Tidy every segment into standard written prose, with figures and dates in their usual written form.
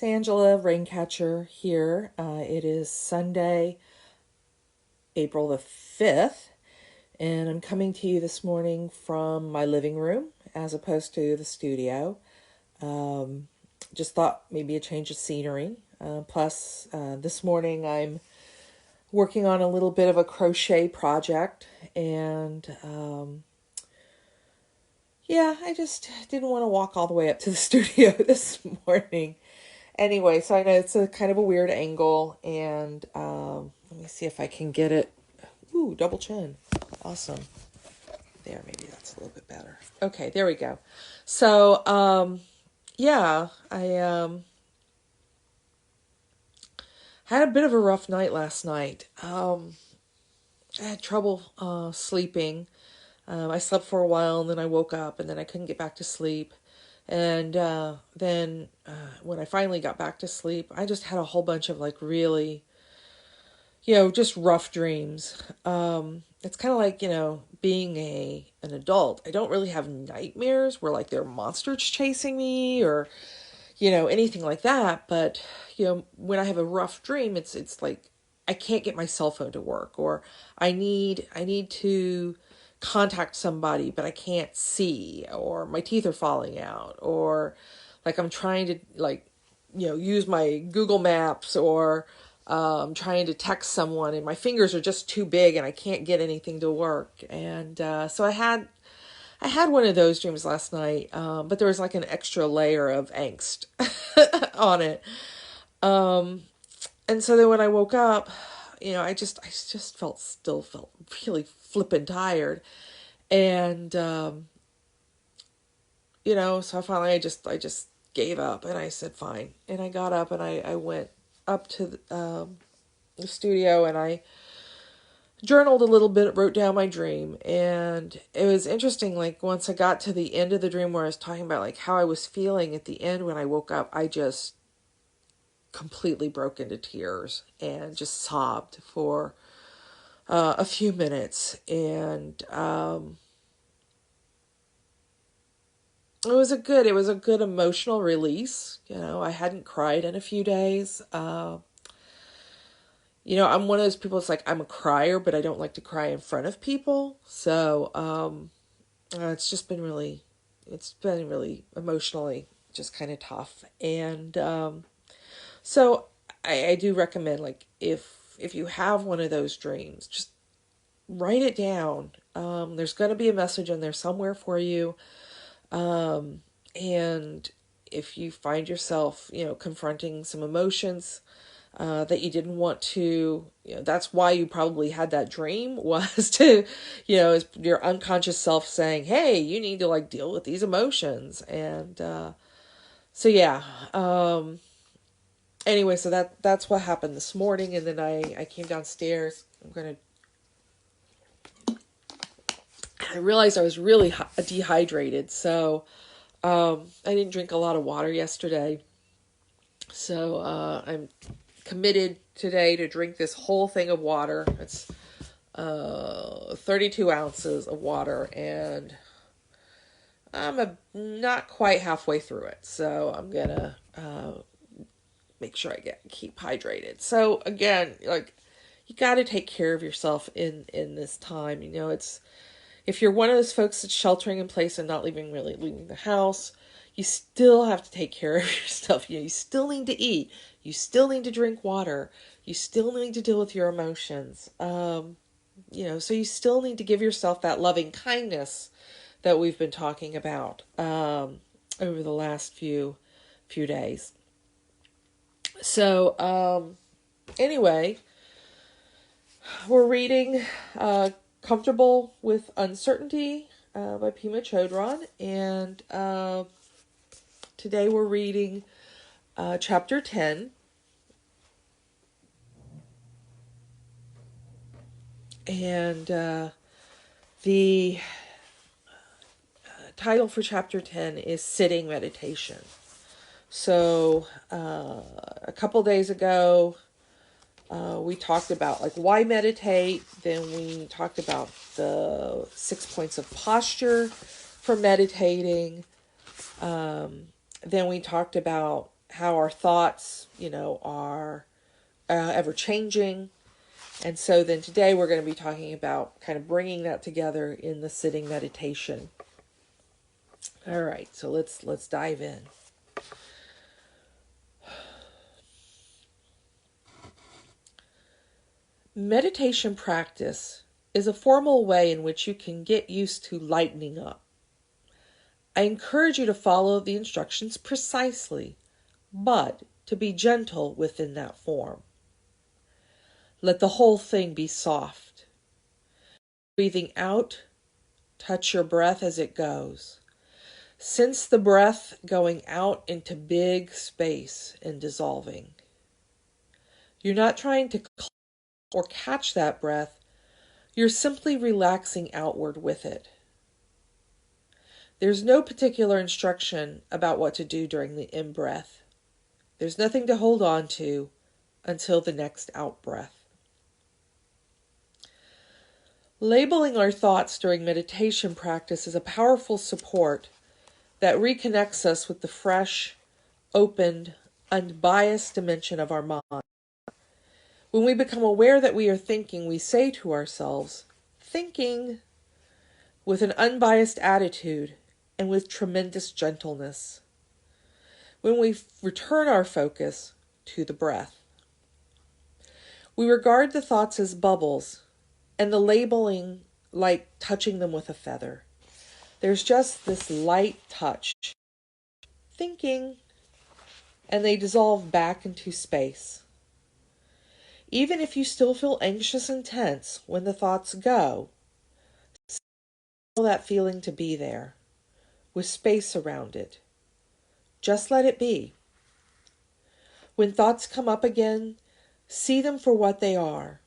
It's Angela Raincatcher here. It is Sunday, April the 5th, and I'm coming to you this morning from my living room as opposed to the studio. Just thought maybe a change of scenery. Plus, this morning I'm working on a little bit of a crochet project, and yeah, I just didn't want to walk all the way up to the studio this morning. Anyway, so I know it's a kind of a weird angle, and let me see if I can get it. Ooh, double chin. Awesome. There, maybe that's a little bit better. Okay, there we go. So, yeah, I had a bit of a rough night last night. I had trouble sleeping. I slept for a while, and then I woke up, and then I couldn't get back to sleep. And then when I finally got back to sleep, I just had a whole bunch of like really, just rough dreams. It's kind of like, being an adult. I don't really have nightmares where like there are monsters chasing me or, anything like that. But, when I have a rough dream, it's like I can't get my cell phone to work, or I need to contact somebody, but I can't see, or my teeth are falling out, or like I'm trying to use my Google Maps, or trying to text someone and my fingers are just too big and I can't get anything to work. And so I had one of those dreams last night, but there was like an extra layer of angst on it. And so then when I woke up, I just felt really flippin' tired. And, so finally I just gave up and I said, fine. And I got up and I went up to the studio and I journaled a little bit, wrote down my dream. And it was interesting. Like once I got to the end of the dream where I was talking about like how I was feeling at the end when I woke up, I just completely broke into tears and just sobbed for a few minutes. And it was a good emotional release. I hadn't cried in a few days. I'm one of those people that's like, I'm a crier, but I don't like to cry in front of people. So it's been really emotionally just kind of tough. And so I do recommend, like, if you have one of those dreams, just write it down. There's going to be a message in there somewhere for you. And if you find yourself, confronting some emotions that you didn't want to, that's why you probably had that dream, was to, is your unconscious self saying, hey, you need to like deal with these emotions. And so yeah. Anyway, so that's what happened this morning. And then I came downstairs. I realized I was really dehydrated. So I didn't drink a lot of water yesterday. So I'm committed today to drink this whole thing of water. It's 32 ounces of water, and I'm not quite halfway through it. So I'm gonna make sure I keep hydrated. So again, like, you got to take care of yourself in this time. It's, if you're one of those folks that's sheltering in place and not leaving the house, you still have to take care of yourself. You still need to eat. You still need to drink water. You still need to deal with your emotions. So you still need to give yourself that loving kindness that we've been talking about over the last few days. So anyway, we're reading Comfortable with Uncertainty by Pema Chodron, and today we're reading chapter 10. And the title for chapter 10 is Sitting Meditation. So a couple days ago, we talked about like why meditate. Then we talked about the 6 points of posture for meditating. Then we talked about how our thoughts, are ever changing. And so then today we're going to be talking about kind of bringing that together in the sitting meditation. All right, so let's dive in. Meditation practice is a formal way in which you can get used to lightening up. I encourage you to follow the instructions precisely, but to be gentle within that form. Let the whole thing be soft. Breathing out, touch your breath as it goes. Sense the breath going out into big space and dissolving. You're not trying to or catch that breath. You're simply relaxing outward with it. There's no particular instruction about what to do during the in-breath. There's nothing to hold on to until the next out-breath. Labeling our thoughts during meditation practice is a powerful support that reconnects us with the fresh, opened, unbiased dimension of our mind. When we become aware that we are thinking, we say to ourselves, thinking, with an unbiased attitude and with tremendous gentleness. When we return our focus to the breath, we regard the thoughts as bubbles and the labeling like touching them with a feather. There's just this light touch, thinking, and they dissolve back into space. Even if you still feel anxious and tense when the thoughts go, allow that feeling to be there, with space around it. Just let it be. When thoughts come up again, see them for what they are.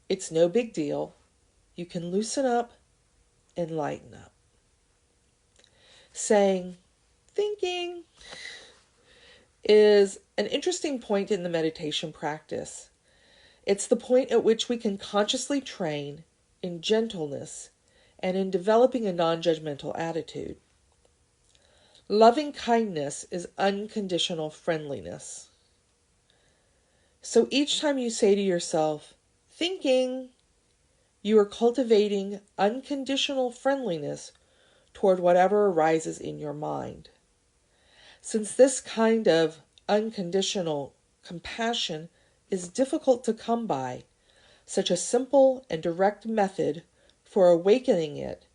It's no big deal. You can loosen up and lighten up. Saying, thinking, is an interesting point in the meditation practice. It's the point at which we can consciously train in gentleness and in developing a non-judgmental attitude. Loving kindness is unconditional friendliness. So each time you say to yourself, thinking, you are cultivating unconditional friendliness toward whatever arises in your mind. Since this kind of unconditional compassion is difficult to come by, such a simple and direct method for awakening it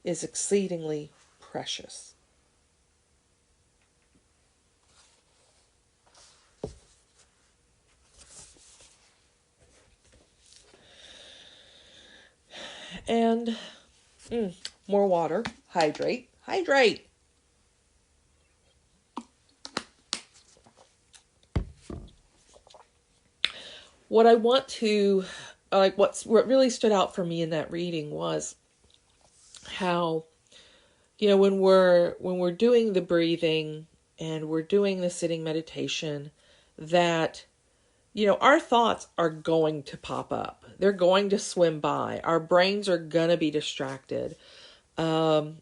is exceedingly precious. And more water. Hydrate. Hydrate. What I want to, what really stood out for me in that reading was how, when we're doing the breathing and we're doing the sitting meditation, that, our thoughts are going to pop up. They're going to swim by. Our brains are going to be distracted. And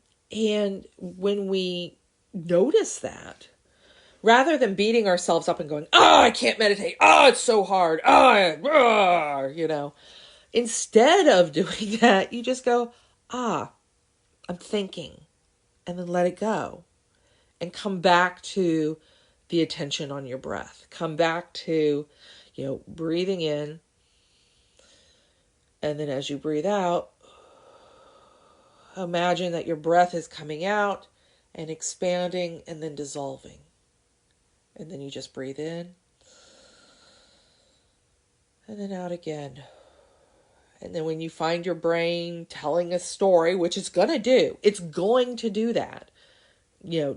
when we notice that, rather than beating ourselves up and going, I can't meditate. It's so hard. Instead of doing that, you just go, I'm thinking, and then let it go and come back to the attention on your breath. Come back to, breathing in. And then as you breathe out, imagine that your breath is coming out and expanding and then dissolving. And then you just breathe in and then out again. And then when you find your brain telling a story, which it's going to do that.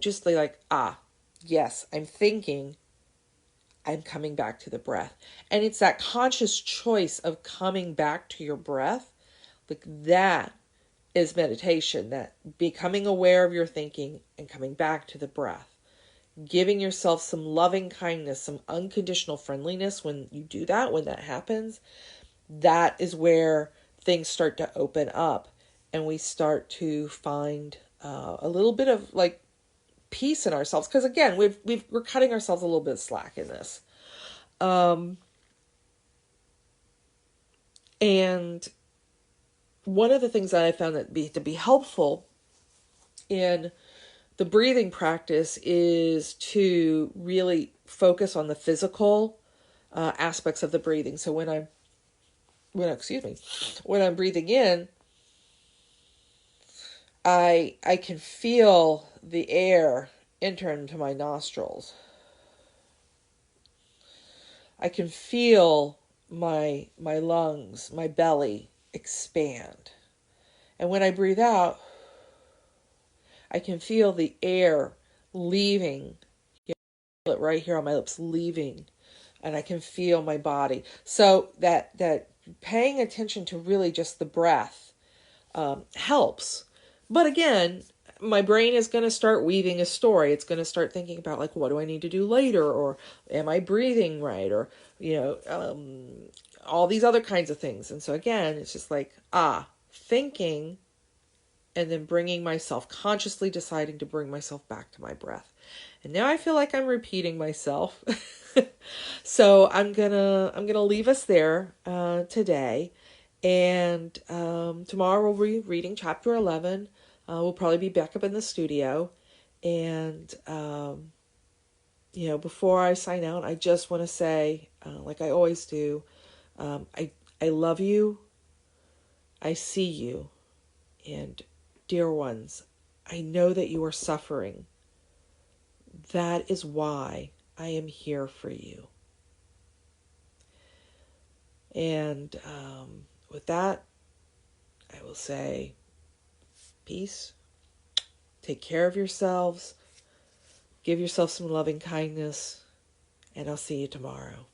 Just like, yes, I'm thinking, I'm coming back to the breath. And it's that conscious choice of coming back to your breath. Like that is meditation, that becoming aware of your thinking and coming back to the breath. Giving yourself some loving kindness, some unconditional friendliness when you do that, when that happens, that is where things start to open up and we start to find a little bit of peace in ourselves. Because again, we're cutting ourselves a little bit of slack in this. And one of the things that I found to be helpful in the breathing practice is to really focus on the physical aspects of the breathing. So when I'm breathing in, I can feel the air enter into my nostrils. I can feel my lungs, my belly expand. And when I breathe out, I can feel the air leaving, it right here on my lips, leaving, and I can feel my body. So that paying attention to really just the breath helps. But again, my brain is going to start weaving a story. It's going to start thinking about, like, what do I need to do later? Or am I breathing right? Or, all these other kinds of things. And so again, it's just like, thinking and then bringing myself, consciously deciding to bring myself back to my breath. And now I feel like I'm repeating myself. So I'm gonna leave us there today. And tomorrow we'll be reading chapter 11. We'll probably be back up in the studio. And, before I sign out, I just want to say, like I always do, I love you. I see you. And dear ones, I know that you are suffering. That is why I am here for you. And with that, I will say peace. Take care of yourselves. Give yourself some loving kindness. And I'll see you tomorrow.